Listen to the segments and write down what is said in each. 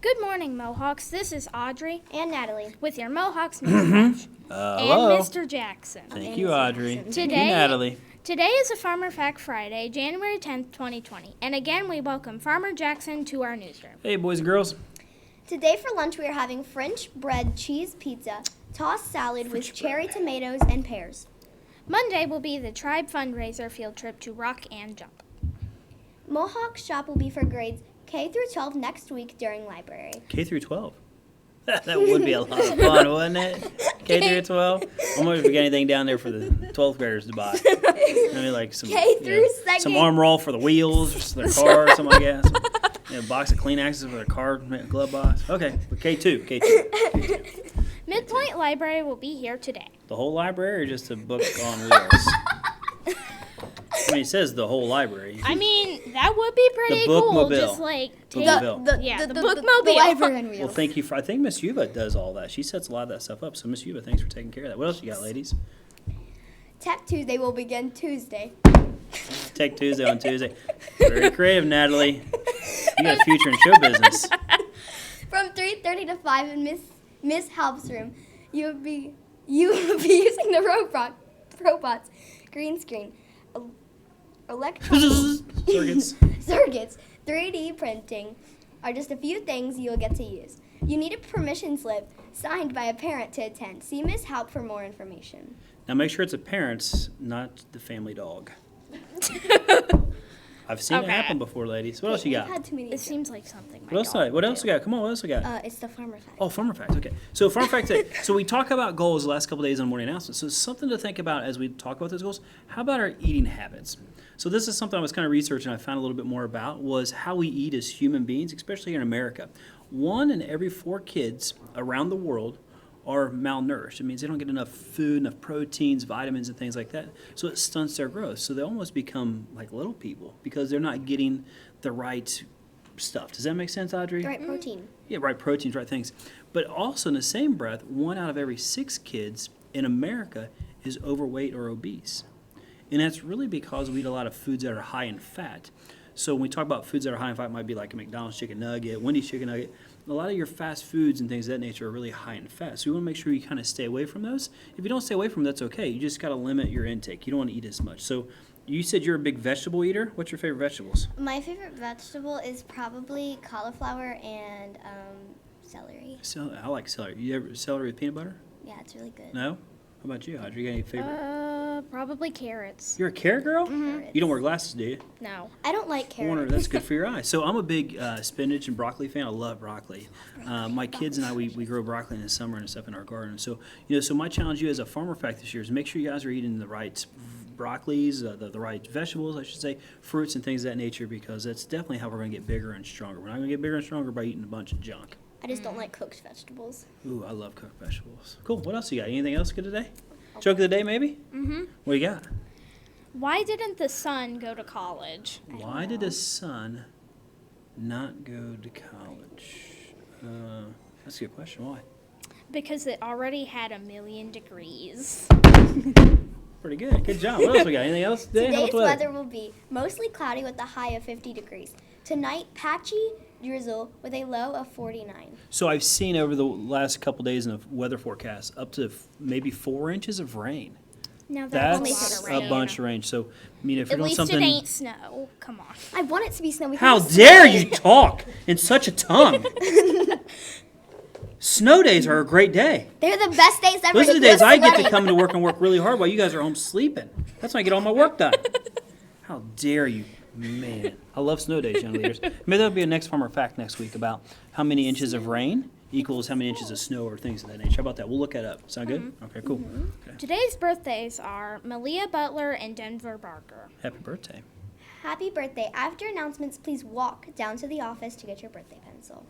Good morning, Mohawks. This is Audrey And Natalie. with your Mohawks News Flash. Hello. And Mr. Jackson. Thank you, Audrey. Thank you, Today- Natalie. Today is a Farmer Fact Friday, January 10th, 2020. And again, we welcome Farmer Jackson to our newsroom. Hey, boys and girls. Today for lunch we are having French bread cheese pizza, tossed salad with cherry tomatoes and pears. Monday will be the Tribe fundraiser field trip to Rock and Jump. Mohawk shop will be for grades K through 12 next week during library. K through 12. That would be a lot of fun, wouldn't it? K through 12. I wonder if we got anything down there for the 12th graders to buy. Maybe like some K through second. some arm roll for the wheels, just their car or something like that. A box of Kleenexes for their car glove box. Okay, but K2. Midpoint Library will be here today. The whole library or just a book on wheels? I mean, it says the whole library. I mean, that would be pretty cool. bookmobile. Just like take Bookmobile. the bookmobile. The library on wheels. Well, thank you. I think Miss Yuba does all that. She sets a lot of that stuff up. So, Miss Yuba, thanks for taking care of that. What else you got, ladies? Tech Tuesday will begin Tuesday. Tech Tuesday on Tuesday. Very creative, Natalie. You got a future in show business. From 3:30 to 5 in Miss Halp's room, you will be using the robots, green screen, electronic circuits, 3D printing are just a few things you'll get to use. You need a permission slip signed by a parent to attend. See Miss Halp for more information. Now, make sure it's a parent's, not the family dog. I've seen it Okay. happen before, ladies. What else you We've got? had too many. It seems like something. What else you got? Come on, what else we got? It's the farmer fact. Oh, farmer facts. Okay. So farmer facts. So we talk about goals the last couple of days on morning announcements. So it's something to think about as we talk about those goals. How about our eating habits? So this is something I was kind of researching. I found a little bit more about was how we eat as human beings, especially here in America. 1 in every 4 kids around the world are malnourished. It means they don't get enough food, enough proteins, vitamins, and things like that. So it stunts their growth. So they almost become like little people because they're not getting the right stuff. Does that make sense, Audrey? The right protein. Yeah, right proteins, right things. But also in the same breath, 1 out of every 6 kids in America is overweight or obese. And that's really because we eat a lot of foods that are high in fat. So when we talk about foods that are high in fat, it might be like a McDonald's chicken nugget, Wendy's chicken nugget. A lot of your fast foods and things of that nature are really high in fat. So you want to make sure you kind of stay away from those. If you don't stay away from them, that's okay. You just got to limit your intake. You don't want to eat as much. So you said you're a big vegetable eater. What's your favorite vegetables? My favorite vegetable is probably cauliflower and celery. I like celery. You ever celery with peanut butter? Yeah, it's really good. No? How about you, Audrey? You got any favorite? Probably carrots. You're a carrot girl? Carrots. You don't wear glasses, do you? No. I don't like I wonder, carrots. that's good for your eyes. So I'm a big spinach and broccoli fan. I love broccoli. My kids and I, we grow broccoli in the summer and stuff in our garden. So, so my challenge to you as a farmer fact this year is make sure you guys are eating the right broccolis, the right vegetables, I should say, fruits and things of that nature, because that's definitely how we're going to get bigger and stronger. We're not going to get bigger and stronger by eating a bunch of junk. I just don't like cooked vegetables. Ooh, I love cooked vegetables. Cool. What else you got? Anything else good today? Joke of the day, maybe? Mm-hmm. What you got? Why didn't the son go to college? Why did the son not go to college? That's a good question. Why? Because it already had 1,000,000 degrees. Pretty good. Good job. What else we got? Anything else today? How Today's about the weather will be mostly cloudy with a high of 50 degrees. Tonight, patchy drizzle with a low of 49. So I've seen over the last couple days in the weather forecast up to maybe 4 inches of rain. Now that's That's a lot of rain. a bunch of rain. So, I mean, if you're At doing least something. it ain't snow. Come on. I want it to be snowy. How dare you talk in such a tongue? Snow days are a great day. They're the best days ever. Those are the to days go I get to sledding. come to work and work really hard while you guys are home sleeping. That's when I get all my work done. How dare you, man. I love snow days, young leaders. Maybe that'll be a next farmer fact next week about how many inches of rain equals how many inches of snow or things of that nature. How about that? We'll look that up. Sound good? Okay, cool. Okay. Today's birthdays are Malia Butler and Denver Barker. Happy birthday. Happy birthday. After announcements, please walk down to the office to get your birthday pencil.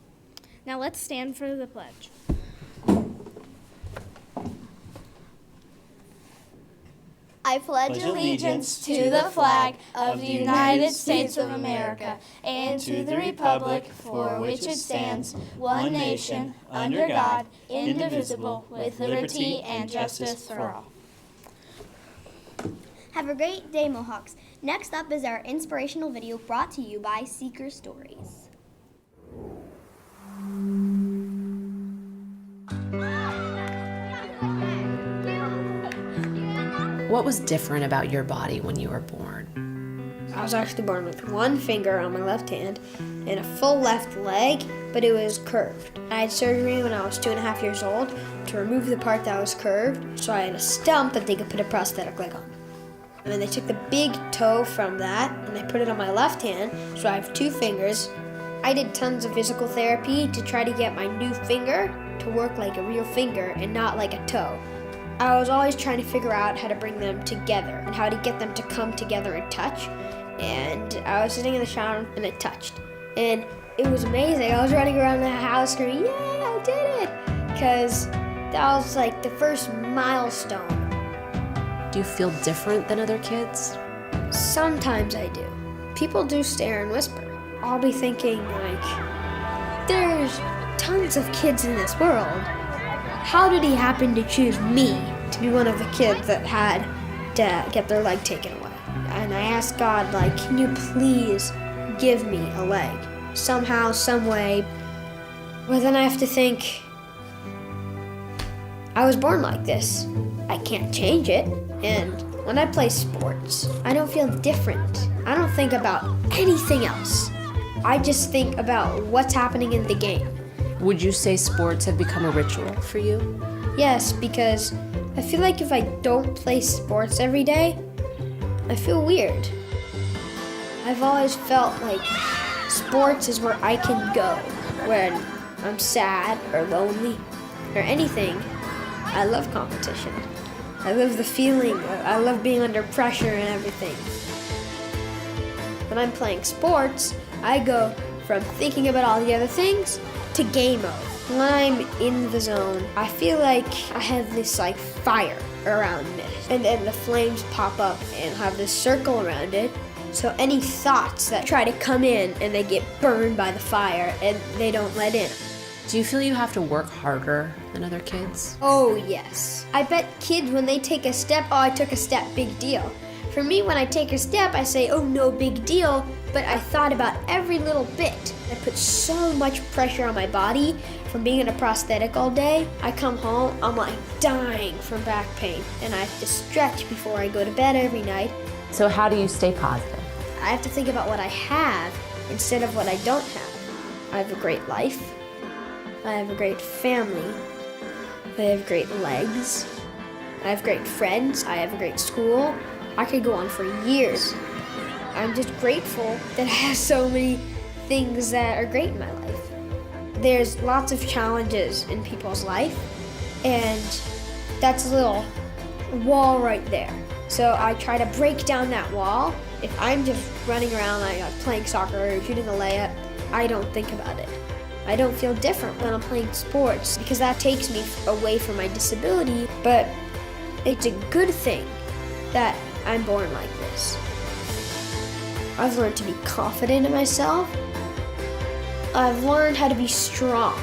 Now let's stand for the pledge. I pledge allegiance to the flag of the United States of America and to the republic for which it stands, one nation, under God, indivisible, with liberty and justice for all. Have a great day, Mohawks. Next up is our inspirational video brought to you by Seeker Stories. What was different about your body when you were born? I was actually born with one finger on my left hand and a full left leg, but it was curved. I had surgery when I was 2.5 years old to remove the part that was curved, so I had a stump that they could put a prosthetic leg on. And then they took the big toe from that and they put it on my left hand, so I have 2 fingers. I did tons of physical therapy to try to get my new finger to work like a real finger and not like a toe. I was always trying to figure out how to bring them together and how to get them to come together and touch. And I was sitting in the shower and it touched. And it was amazing. I was running around the house screaming, "Yay, I did it!" Because that was like the first milestone. Do you feel different than other kids? Sometimes I do. People do stare and whisper. I'll be thinking like, there's tons of kids in this world. How did he happen to choose me to be one of the kids that had to get their leg taken away? And I asked God, like, can you please give me a leg? Somehow, some way. Well, then I have to think, I was born like this. I can't change it. And when I play sports, I don't feel different. I don't think about anything else. I just think about what's happening in the game. Would you say sports have become a ritual for you? Yes, because I feel like if I don't play sports every day, I feel weird. I've always felt like sports is where I can go when I'm sad or lonely or anything. I love competition. I love the feeling. I love being under pressure and everything. When I'm playing sports, I go from thinking about all the other things to game mode. When I'm in the zone, I feel like I have this like fire around me. And then the flames pop up and have this circle around it. So any thoughts that try to come in and they get burned by the fire and they don't let in. Do you feel you have to work harder than other kids? Oh yes. I bet kids when they take a step, oh I took a step, big deal. For me, when I take a step, I say, oh no big deal, but I thought about every little bit. I put so much pressure on my body from being in a prosthetic all day. I come home, I'm like dying from back pain, and I have to stretch before I go to bed every night. So how do you stay positive? I have to think about what I have instead of what I don't have. I have a great life. I have a great family. I have great legs. I have great friends. I have a great school. I could go on for years. I'm just grateful that I have so many things that are great in my life. There's lots of challenges in people's life, and that's a little wall right there. So I try to break down that wall. If I'm just running around like playing soccer or shooting a layup, I don't think about it. I don't feel different when I'm playing sports because that takes me away from my disability, but it's a good thing that I'm born like this. I've learned to be confident in myself. I've learned how to be strong.